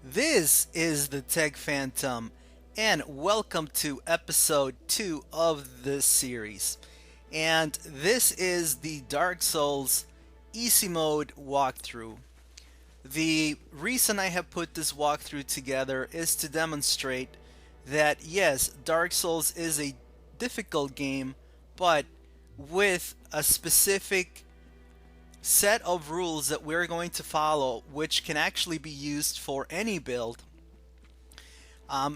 This is the Tech Phantom, and welcome to episode 2 of this series. And this is the Dark Souls Easy Mode walkthrough. The reason I have put this walkthrough together is to demonstrate that yes, Dark Souls is a difficult game, but with a specific set of rules that we're going to follow, which can actually be used for any build,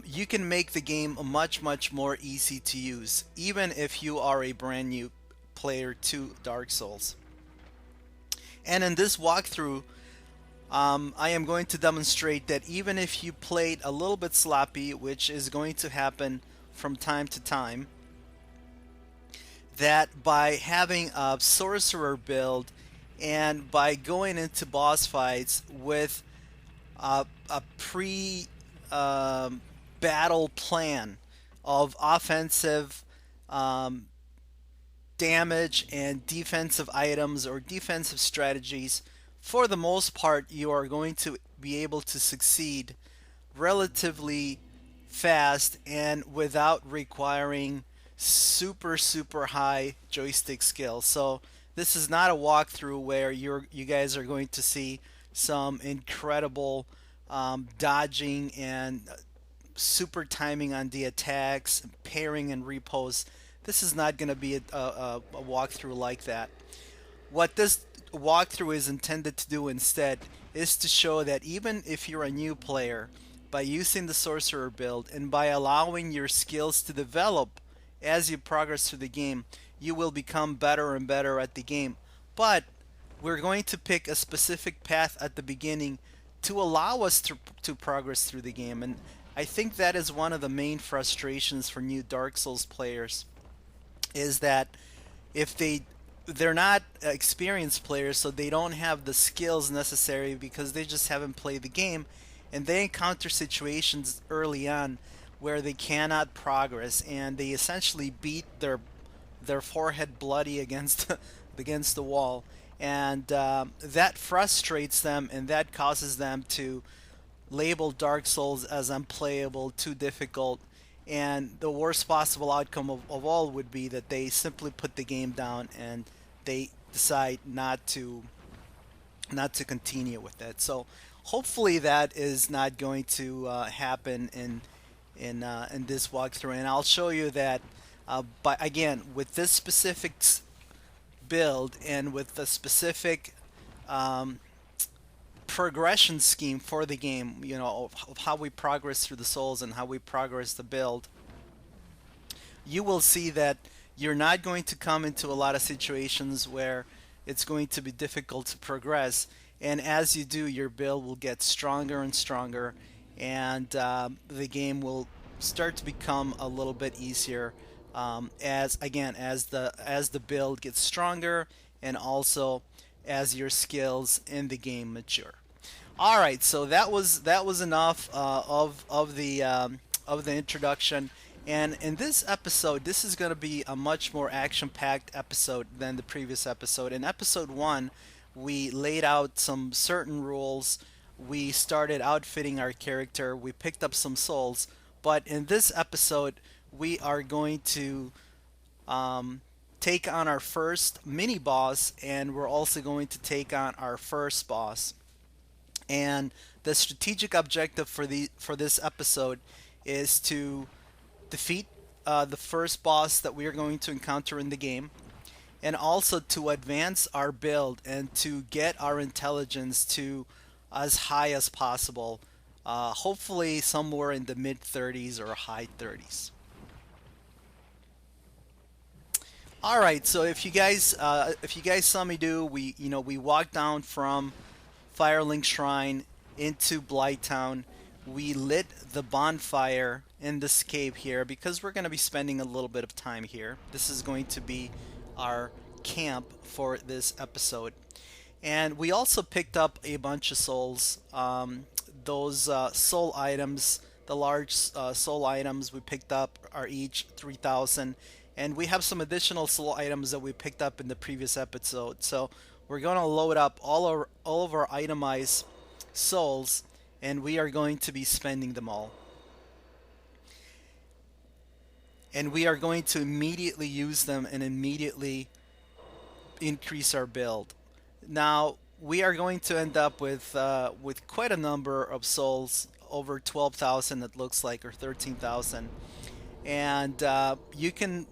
you can make the game much more easy to use, even if you are a brand new player to Dark Souls. And in this walkthrough, I am going to demonstrate that even if you played a little bit sloppy, which is going to happen from time to time, that by having a sorcerer build and by going into boss fights with a pre battle plan of offensive damage and defensive items or defensive strategies, for the most part, you are going to be able to succeed relatively fast and without requiring super high joystick skill. So this is not a walkthrough where you guys are going to see some incredible dodging and super timing on the attacks, pairing and repos. This is not going to be a walkthrough like that. What this walkthrough is intended to do instead is to show that even if you're a new player, by using the sorcerer build and by allowing your skills to develop as you progress through the game, you will become better and better at the game. But we're going to pick a specific path at the beginning to allow us to progress through the game. And I think that is one of the main frustrations for new Dark Souls players, is that if they're not experienced players, so they don't have the skills necessary because they just haven't played the game, and they encounter situations early on where they cannot progress, and they essentially beat their forehead bloody against against the wall, and that frustrates them, and that causes them to label Dark Souls as unplayable, too difficult, and the worst possible outcome of all would be that they simply put the game down and they decide not to continue with it. So hopefully that is not going to happen in this walkthrough, and I'll show you that. But again, with this specific build and with the specific progression scheme for the game, of how we progress through the souls and how we progress the build, you will see that you're not going to come into a lot of situations where it's going to be difficult to progress. And as you do, your build will get stronger and stronger, and the game will start to become a little bit easier as the build gets stronger, and also as your skills in the game mature. All right, so that was enough of the introduction. And in this episode, this is going to be a much more action-packed episode than the previous episode. In episode 1, we laid out some certain rules. We started outfitting our character. We picked up some souls. But in this episode, we are going to take on our first mini boss, and we're also going to take on our first boss. And the strategic objective for this episode is to defeat the first boss that we are going to encounter in the game, and also to advance our build and to get our intelligence to as high as possible, hopefully somewhere in the mid 30s or high 30s. All right, so if you guys saw me do, we walked down from Firelink Shrine into Blight Town. We lit the bonfire in this cave here because we're going to be spending a little bit of time here. This is going to be our camp for this episode. And we also picked up a bunch of souls. Those soul items, the large soul items we picked up are each 3,000. And we have some additional soul items that we picked up in the previous episode. So we're going to load up all of our itemized souls, and we are going to be spending them all. And we are going to immediately use them and immediately increase our build. Now we are going to end up with quite a number of souls, over 12,000 it looks like, or 13,000, and you can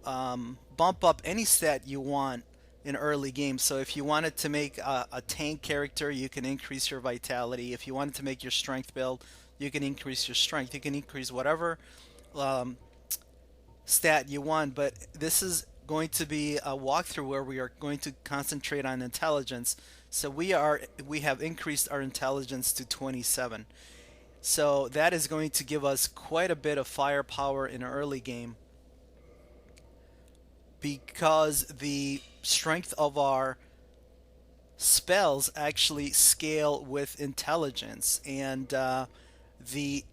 bump up any stat you want in early game. So if you wanted to make a tank character, you can increase your vitality. If you wanted to make your strength build, you can increase your strength. You can increase whatever um, stat you want, but this is going to be a walkthrough where we are going to concentrate on intelligence. So we have increased our intelligence to 27. So that is going to give us quite a bit of firepower in early game, because the strength of our spells actually scale with intelligence, and the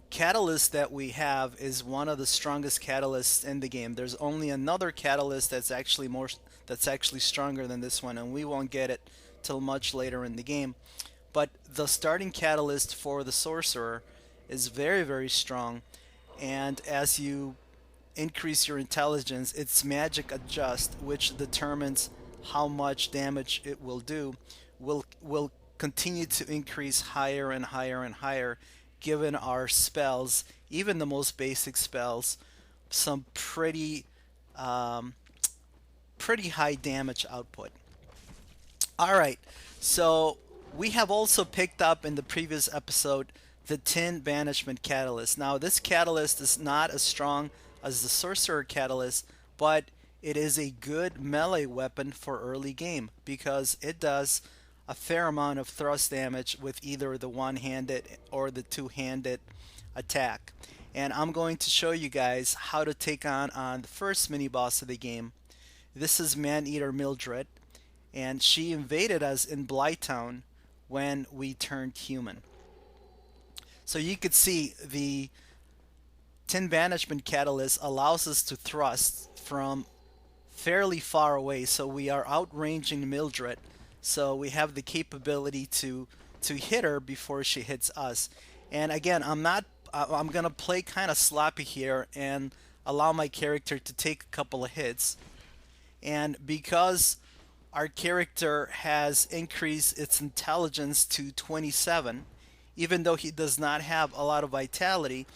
catalyst that we have is one of the strongest catalysts in the game. There's only another catalyst that's actually stronger than this one, and we won't get it till much later in the game. But the starting catalyst for the sorcerer is very, very strong, and as you increase your intelligence, its magic adjust, which determines how much damage it will do, will continue to increase higher and higher and higher, given our spells, even the most basic spells, some um, pretty high damage output. All right, so we have also picked up in the previous episode the Tin Banishment Catalyst. Now, this catalyst is not as strong as the Sorcerer Catalyst, but it is a good melee weapon for early game because it does a fair amount of thrust damage with either the one-handed or the two-handed attack. And I'm going to show you guys how to take on the first mini boss of the game. This is Maneater Mildred, and she invaded us in Blight Town when we turned human. So you could see the Tin Banishment Catalyst allows us to thrust from fairly far away, so we are outranging Mildred. So we have the capability to hit her before she hits us. And again, I'm gonna play kind of sloppy here and allow my character to take a couple of hits. And because our character has increased its intelligence to 27, even though he does not have a lot of vitality,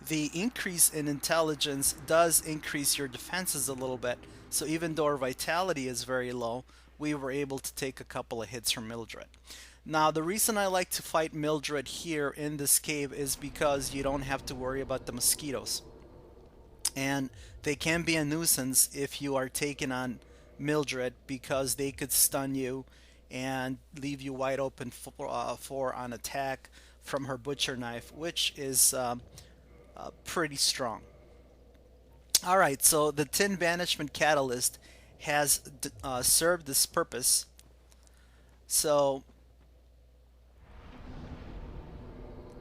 the increase in intelligence does increase your defenses a little bit. So even though our vitality is very low, we were able to take a couple of hits from Mildred. Now, the reason I like to fight Mildred here in this cave is because you don't have to worry about the mosquitoes. And they can be a nuisance if you are taking on Mildred, because they could stun you and leave you wide open for an attack from her butcher knife, which is pretty strong. Alright, so the Tin Banishment Catalyst has served this purpose. So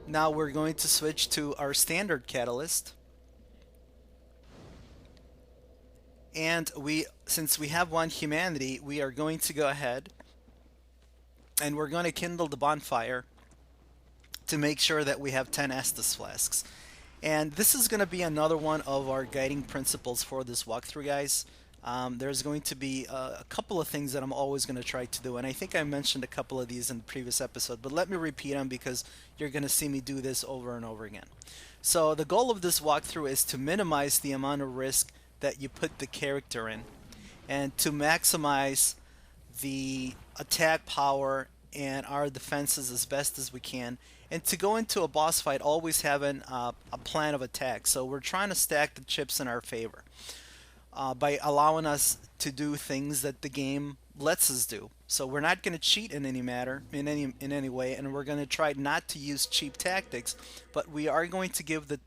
now we're going to switch to our standard catalyst. And since we have one humanity, we are going to go ahead and we're going to kindle the bonfire to make sure that we have 10 Estus flasks. And this is going to be another one of our guiding principles for this walkthrough, guys. There's going to be a couple of things that I'm always going to try to do, and I think I mentioned a couple of these in the previous episode, but let me repeat them because you're going to see me do this over and over again. So the goal of this walkthrough is to minimize the amount of risk that you put the character in, and to maximize the attack power and our defenses as best as we can, and to go into a boss fight always having a plan of attack. So we're trying to stack the chips in our favor by allowing us to do things that the game lets us do. So we're not going to cheat in any matter, in any way, and we're going to try not to use cheap tactics, but we are going to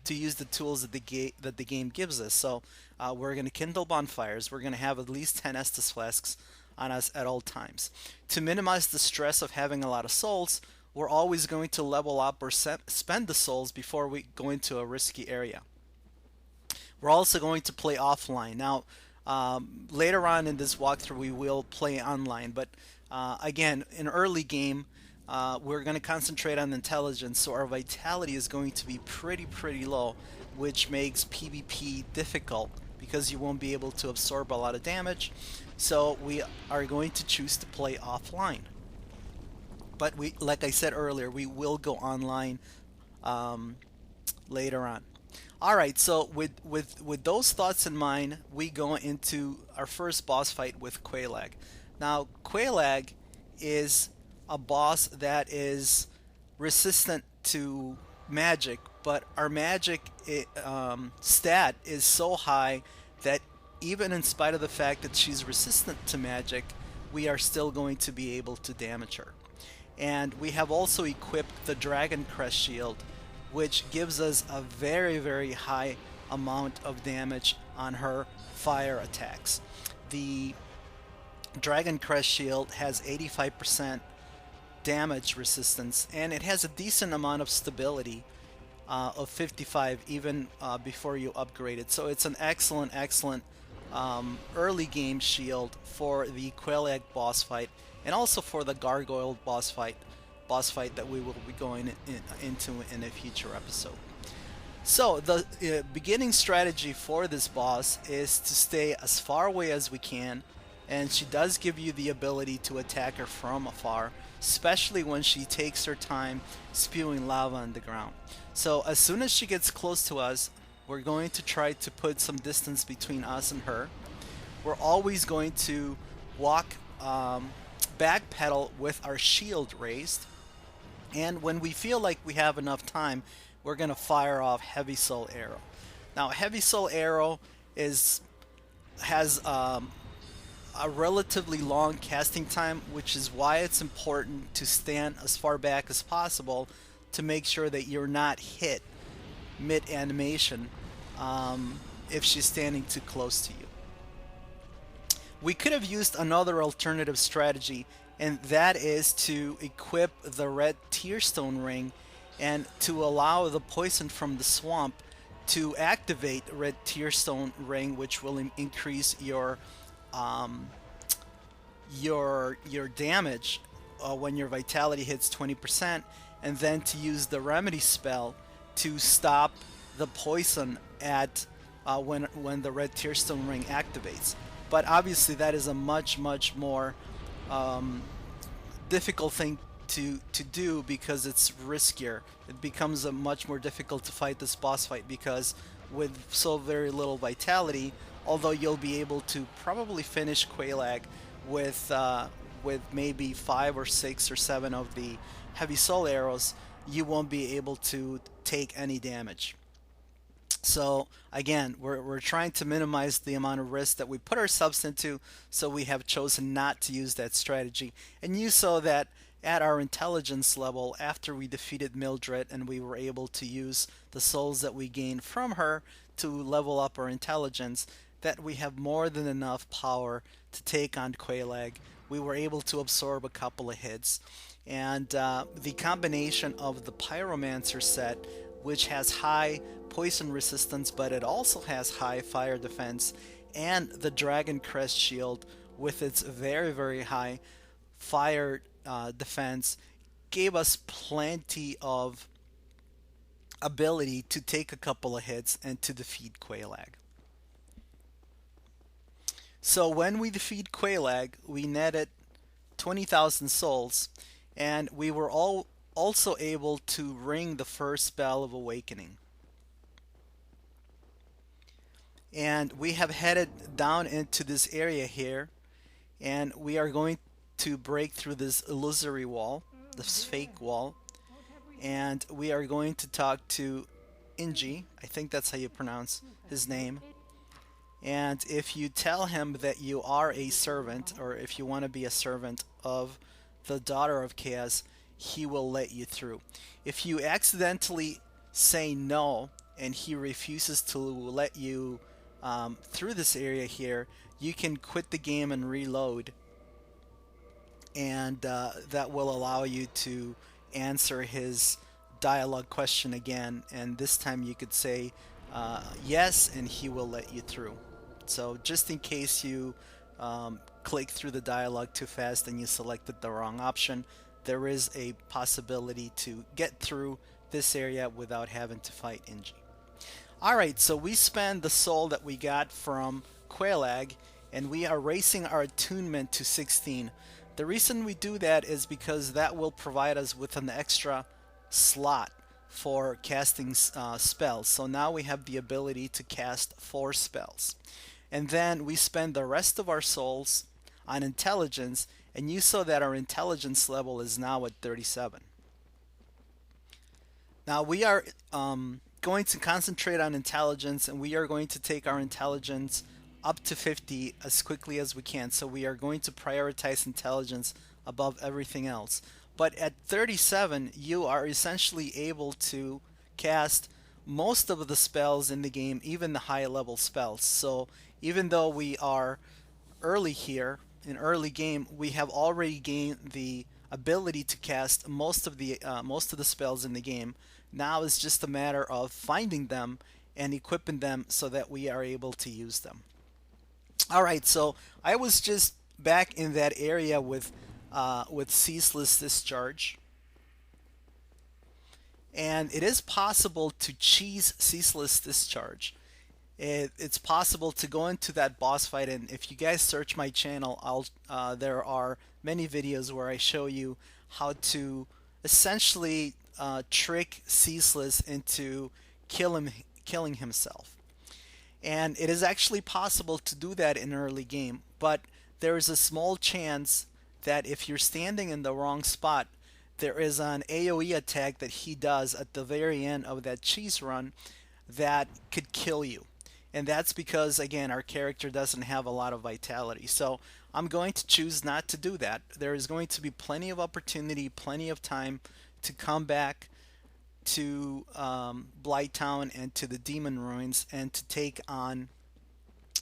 use the tools that the game gives us. So we're going to kindle bonfires. We're going to have at least 10 Estus flasks on us at all times. To minimize the stress of having a lot of souls, we're always going to level up or spend the souls before we go into a risky area. We're also going to play offline. Now, later on in this walkthrough, we will play online, but again, in early game, we're going to concentrate on intelligence, so our vitality is going to be pretty low, which makes PvP difficult because you won't be able to absorb a lot of damage. So we are going to choose to play offline. But we, like I said earlier, we will go online um, later on. All right, so with those thoughts in mind, we go into our first boss fight with Quelaag. Now, Quelaag is a boss that is resistant to magic, but our magic stat is so high that even in spite of the fact that she's resistant to magic, we are still going to be able to damage her. And we have also equipped the Dragon Crest Shield, which gives us a very high amount of damage on her fire attacks. The Dragon Crest Shield has 85% damage resistance, and it has a decent amount of stability of 55 even before you upgrade it. So it's an excellent early game shield for the Quelaag boss fight, and also for the Gargoyle boss fight that we will be going into in a future episode. So the beginning strategy for this boss is to stay as far away as we can, and she does give you the ability to attack her from afar, especially when she takes her time spewing lava on the ground. So as soon as she gets close to us, we're going to try to put some distance between us and her. We're always going to walk backpedal with our shield raised, and when we feel like we have enough time, we're going to fire off Heavy Soul Arrow. Now, Heavy Soul Arrow has a relatively long casting time, which is why it's important to stand as far back as possible to make sure that you're not hit mid-animation if she's standing too close to you. We could have used another alternative strategy, and that is to equip the red Tearstone ring and to allow the poison from the swamp to activate red Tearstone ring, which will increase your damage when your vitality hits 20%, and then to use the remedy spell to stop the poison at when the red Tearstone ring activates. But obviously that is a much more difficult thing to do because it's riskier. It becomes a much more difficult to fight this boss fight because with so very little vitality, although you'll be able to probably finish Quelaag with maybe 5 or 6 or 7 of the Heavy Soul Arrows, you won't be able to take any damage. So again, we're trying to minimize the amount of risk that we put ourselves into, so we have chosen not to use that strategy. And you saw that at our intelligence level after we defeated Mildred and we were able to use the souls that we gained from her to level up our intelligence, that we have more than enough power to take on Quelaag. We were able to absorb a couple of hits. And the combination of the Pyromancer set, which has high poison resistance, but it also has high fire defense, and the Dragon Crest Shield with its very high fire defense, gave us plenty of ability to take a couple of hits and to defeat Quelaag. So when we defeat Quelaag, we netted 20,000 souls, and we were also able to ring the first spell of Awakening. And we have headed down into this area here, and we are going to break through this illusory wall, this fake wall, and we are going to talk to Inji. I think that's how you pronounce his name. And if you tell him that you are a servant, or if you want to be a servant of the Daughter of Chaos, he will let you through. If you accidentally say no and he refuses to let you through this area here, you can quit the game and reload, and that will allow you to answer his dialogue question again, and this time you could say yes and he will let you through. So just in case you click through the dialogue too fast and you selected the wrong option, there is a possibility to get through this area without having to fight Inji. Alright, so we spend the soul that we got from Quelaag, and we are raising our attunement to 16. The reason we do that is because that will provide us with an extra slot for casting spells. So now we have the ability to cast 4 spells. And then we spend the rest of our souls on intelligence, and you saw that our intelligence level is now at 37. Now we are going to concentrate on intelligence, and we are going to take our intelligence up to 50 as quickly as we can. So we are going to prioritize intelligence above everything else. But at 37, you are essentially able to cast most of the spells in the game, even the high level spells. So even though we are early here, in early game, we have already gained the ability to cast most of the spells in the game. Now it's just a matter of finding them and equipping them so that we are able to use them. Alright, so I was just back in that area with Ceaseless Discharge. And it is possible to cheese Ceaseless Discharge. It's possible to go into that boss fight, and if you guys search my channel, there are many videos where I show you how to essentially trick Ceaseless into killing himself. And it is actually possible to do that in early game, but there is a small chance that if you're standing in the wrong spot, there is an AoE attack that he does at the very end of that cheese run that could kill you. And that's because, again, our character doesn't have a lot of vitality. So I'm going to choose not to do that. There is going to be plenty of opportunity, plenty of time to come back to Blight Town and to the Demon Ruins and to take on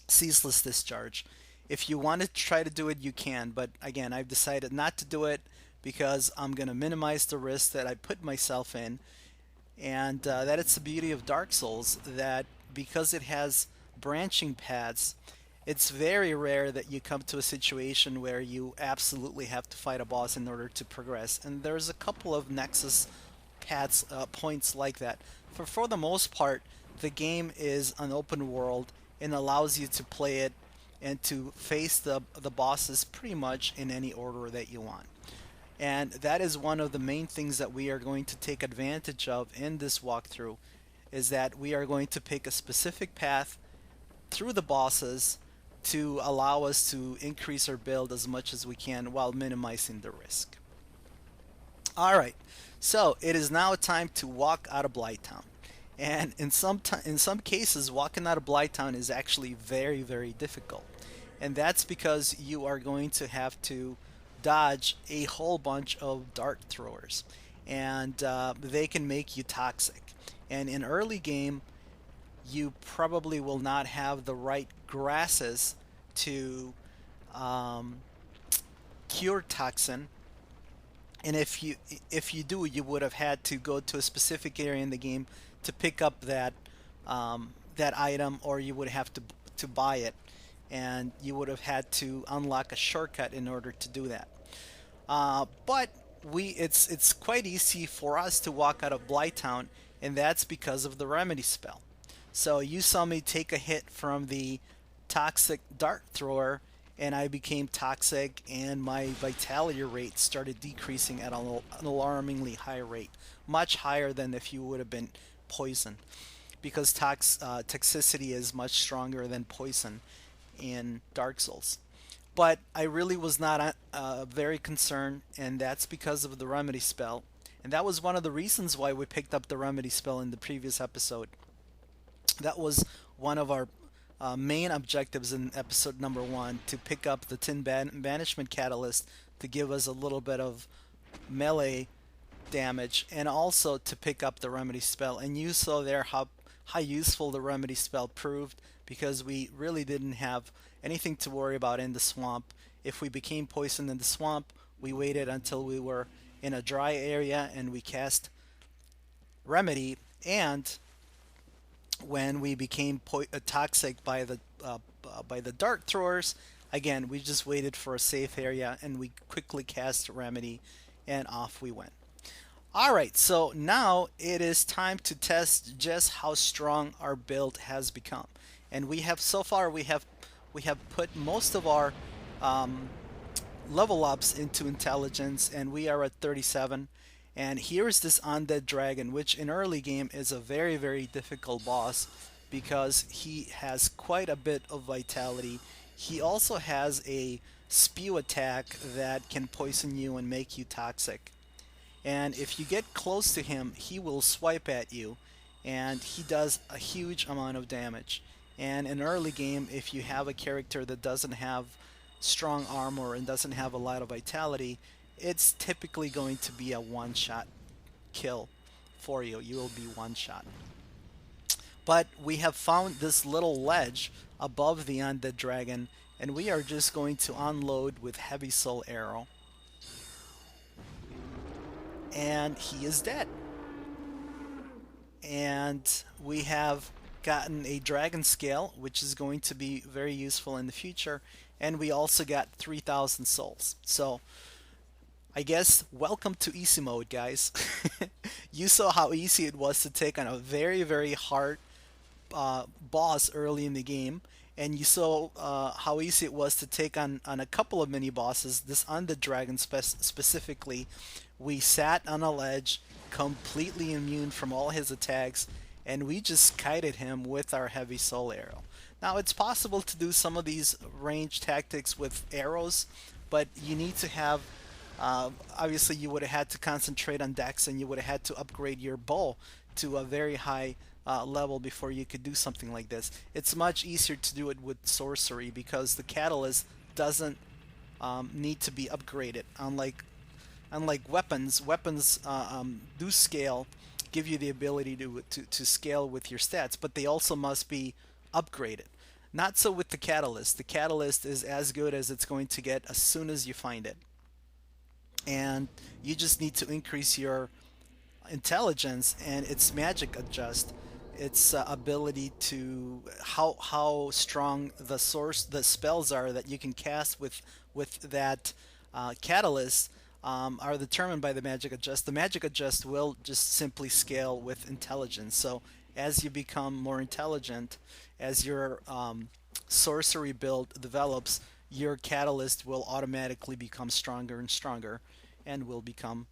Ceaseless Discharge. If you want to try to do it, you can, but again, I've decided not to do it because I'm going to minimize the risk that I put myself in, and that it's the beauty of Dark Souls, that because it has branching paths, it's very rare that you come to a situation where you absolutely have to fight a boss in order to progress, and there's a couple of Nexus paths, points like that. For the most part, the game is an open world and allows you to play it and to face the bosses pretty much in any order that you want. And that is one of the main things that we are going to take advantage of in this walkthrough, is that we are going to pick a specific path through the bosses to allow us to increase our build as much as we can while minimizing the risk. Alright, so it is now time to walk out of Blight Town. And in some cases, walking out of Blight Town is actually very, very difficult. And that's because you are going to have to dodge a whole bunch of dart throwers. And they can make you toxic. And in early game, you probably will not have the right grasses to cure toxin. And if you do, you would have had to go to a specific area in the game to pick up that that item, or you would have to buy it, and you would have had to unlock a shortcut in order to do that. But it's quite easy for us to walk out of Blight Town, and that's because of the remedy spell. So you saw me take a hit from the toxic dart thrower, and I became toxic, and my vitality rate started decreasing at an alarmingly high rate, much higher than if you would have been poisoned, because toxicity is much stronger than poison in Dark Souls. But I really was not very concerned, and that's because of the remedy spell. And that was one of the reasons why we picked up the remedy spell in the previous episode. That was one of our main objectives in episode number 1, to pick up the Tin Banishment Catalyst to give us a little bit of melee damage, and also to pick up the remedy spell. And you saw there how useful the remedy spell proved, because we really didn't have anything to worry about in the swamp. If we became poisoned in the swamp, we waited until we were in a dry area and we cast remedy, and when we became toxic by the dart throwers, again, we just waited for a safe area and we quickly cast remedy, and off we went. All right, so now it is time to test just how strong our build has become. And we have so far we have put most of our um, level ups into intelligence, and we are at 37. And here is this Undead Dragon, which in early game is a very, very difficult boss because he has quite a bit of vitality. He also has a spew attack that can poison you and make you toxic. And if you get close to him, he will swipe at you, and he does a huge amount of damage. And in early game, if you have a character that doesn't have strong armor and doesn't have a lot of vitality, it's typically going to be a one-shot kill for you. You will be one shot. But we have found this little ledge above the Undead Dragon, and we are just going to unload with Heavy Soul Arrow. And he is dead. And we have gotten a dragon scale, which is going to be very useful in the future. And we also got 3,000 souls. So I guess welcome to easy mode, guys. You saw how easy it was to take on a very, very hard boss early in the game, and you saw how easy it was to take on a couple of mini bosses. This Undead Dragon specifically, we sat on a ledge, completely immune from all his attacks, and we just kited him with our heavy soul arrow. Now it's possible to do some of these range tactics with arrows, but you need to have obviously you would have had to concentrate on dex, and you would have had to upgrade your bow to a very high level before you could do something like this. It's much easier to do it with sorcery because the catalyst doesn't need to be upgraded. Unlike weapons, do scale, give you the ability to scale with your stats, but they also must be upgraded. Not so with the catalyst. The catalyst is as good as it's going to get as soon as you find it. And you just need to increase your intelligence and its magic adjust, its ability to how strong the spells are that you can cast with that catalyst are determined by the magic adjust. The magic adjust will just simply scale with intelligence. So as you become more intelligent, as your sorcery build develops, your catalyst will automatically become stronger and stronger, and will become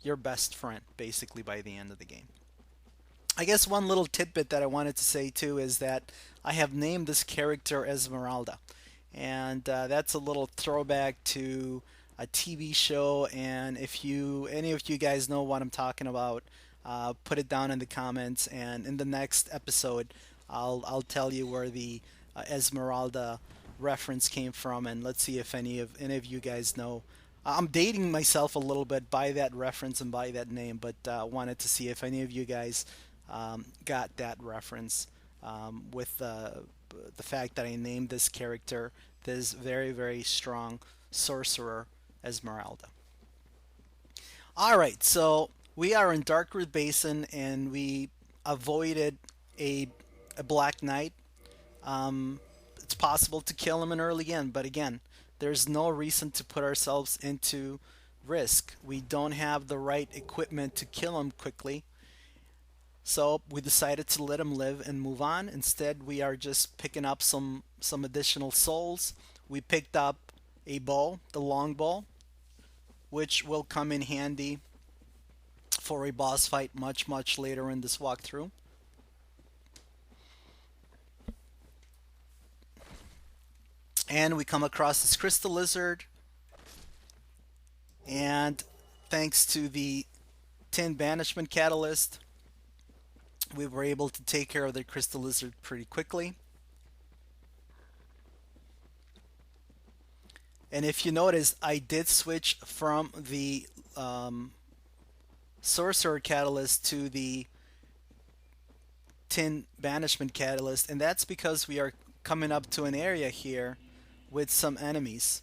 your best friend basically by the end of the game. I guess one little tidbit that I wanted to say too is that I have named this character Esmeralda, and that's a little throwback to a TV show. And if any of you guys know what I'm talking about, put it down in the comments, and in the next episode, I'll tell you where the Esmeralda reference came from, and let's see if any of you guys know. I'm dating myself a little bit by that reference and by that name, but wanted to see if any of you guys got that reference with the fact that I named this character this very, very strong sorcerer Esmeralda. All right, so we are in Darkroot Basin, and we avoided a Black Knight. It's possible to kill him in early game, but again, there's no reason to put ourselves into risk. We don't have the right equipment to kill him quickly. So we decided to let him live and move on. Instead, we are just picking up some additional souls. We picked up a bow, the long bow, which will come in handy for a boss fight much later in this walkthrough. And we come across this crystal lizard, and thanks to the tin banishment catalyst, we were able to take care of the crystal lizard pretty quickly. And if you notice, I did switch from the sorcerer catalyst to the tin banishment catalyst, and that's because we are coming up to an area here with some enemies.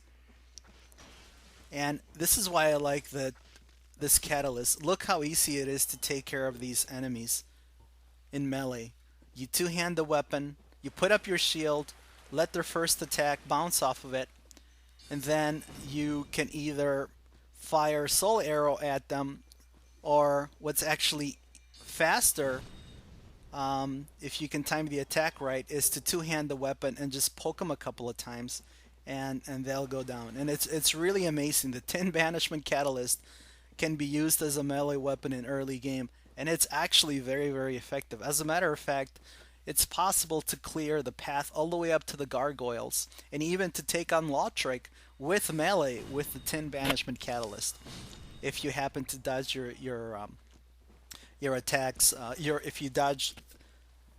And this is why I like this catalyst. Look how easy it is to take care of these enemies in melee. You two-hand the weapon, you put up your shield, let their first attack bounce off of it, and then you can either fire soul arrow at them, or what's actually faster, if you can time the attack right, is to two-hand the weapon and just poke them a couple of times, and they'll go down. And it's really amazing. The Tin Banishment Catalyst can be used as a melee weapon in early game, and it's actually very, very effective. As a matter of fact, it's possible to clear the path all the way up to the gargoyles, and even to take on Lautrec with melee with the Tin Banishment Catalyst. If you happen to dodge your attacks, if you dodge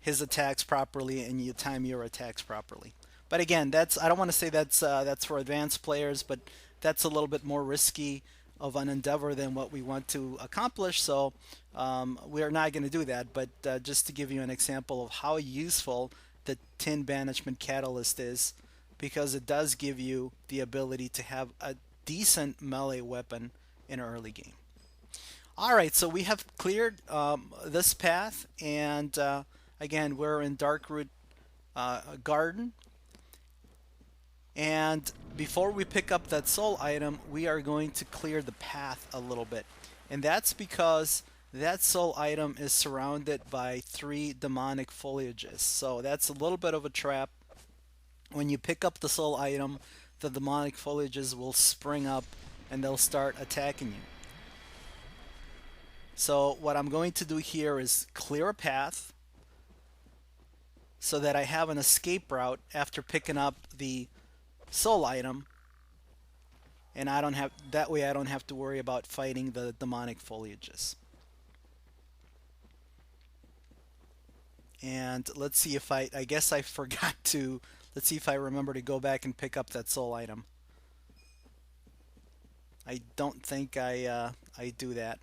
his attacks properly and you time your attacks properly. But again, that's I don't want to say that's for advanced players, but that's a little bit more risky of an endeavor than what we want to accomplish. So we are not going to do that. But just to give you an example of how useful the Tin Banishment Catalyst is, because it does give you the ability to have a decent melee weapon in early game. Alright, so we have cleared this path, and again, we're in Darkroot Garden. And before we pick up that soul item, we are going to clear the path a little bit. And that's because that soul item is surrounded by 3 demonic foliages. So that's a little bit of a trap. When you pick up the soul item, the demonic foliages will spring up and they'll start attacking you. So what I'm going to do here is clear a path so that I have an escape route after picking up the soul item, and I don't have that way I don't have to worry about fighting the demonic foliages. And let's see if I guess I forgot to, let's see if I remember to go back and pick up that soul item. I don't think I do that.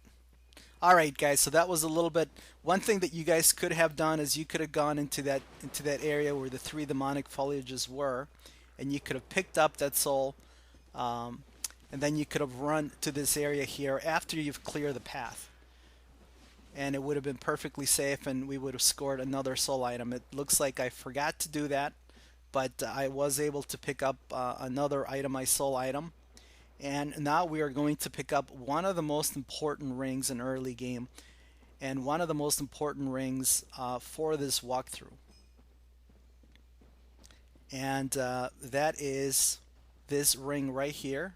Alright guys, so that was a little bit, one thing that you guys could have done is you could have gone into that area where the 3 demonic foliages were, and you could have picked up that soul, and then you could have run to this area here after you've cleared the path. And it would have been perfectly safe, and we would have scored another soul item. It looks like I forgot to do that, but I was able to pick up another itemized soul item. And now we are going to pick up one of the most important rings in early game, and one of the most important rings for this walkthrough. And that is this ring right here,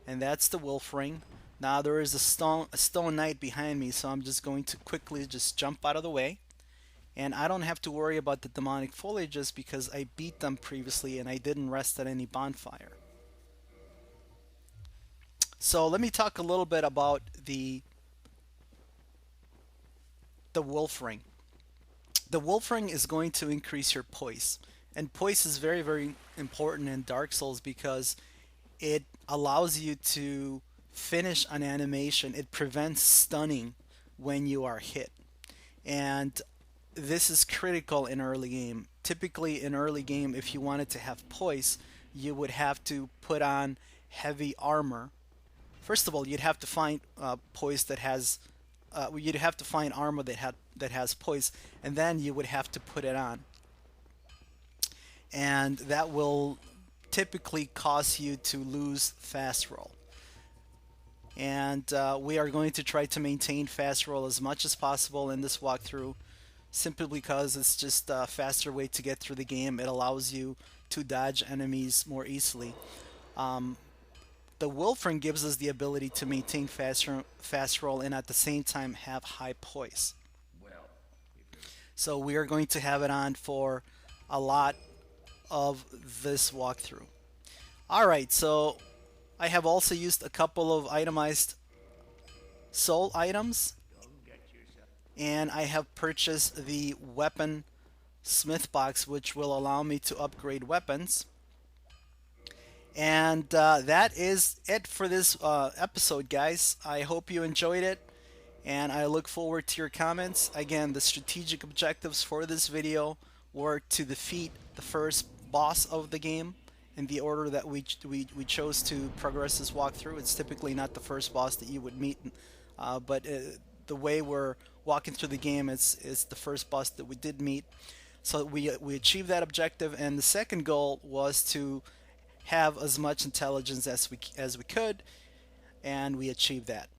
and that's the wolf ring. Now there is a stone knight behind me, so I'm just going to quickly just jump out of the way, and I don't have to worry about the demonic foliages because I beat them previously and I didn't rest at any bonfire. So let me talk a little bit about the wolf ring. The wolf ring is going to increase your poise. And poise is very, very important in Dark Souls because it allows you to finish an animation. It prevents stunning when you are hit. And this is critical in early game. Typically in early game, if you wanted to have poise, you would have to put on heavy armor. First of all, you'd have to find poise that has you'd have to find armor that has poise, and then you would have to put it on. And that will typically cause you to lose fast roll. And we are going to try to maintain fast roll as much as possible in this walkthrough, simply because it's just a faster way to get through the game. It allows you to dodge enemies more easily. The wolf ring gives us the ability to maintain fast roll and at the same time have high poise. So we are going to have it on for a lot of this walkthrough. Alright, so I have also used a couple of itemized soul items, and I have purchased the weapon smith box, which will allow me to upgrade weapons. And that is it for this episode, guys. I hope you enjoyed it, and I look forward to your comments. Again, the strategic objectives for this video were to defeat the first boss of the game in the order that we chose to progress this walkthrough. It's typically not the first boss that you would meet, but the way we're walking through the game is the first boss that we did meet. So we achieved that objective, and the second goal was to have as much intelligence as we could, and we achieved that.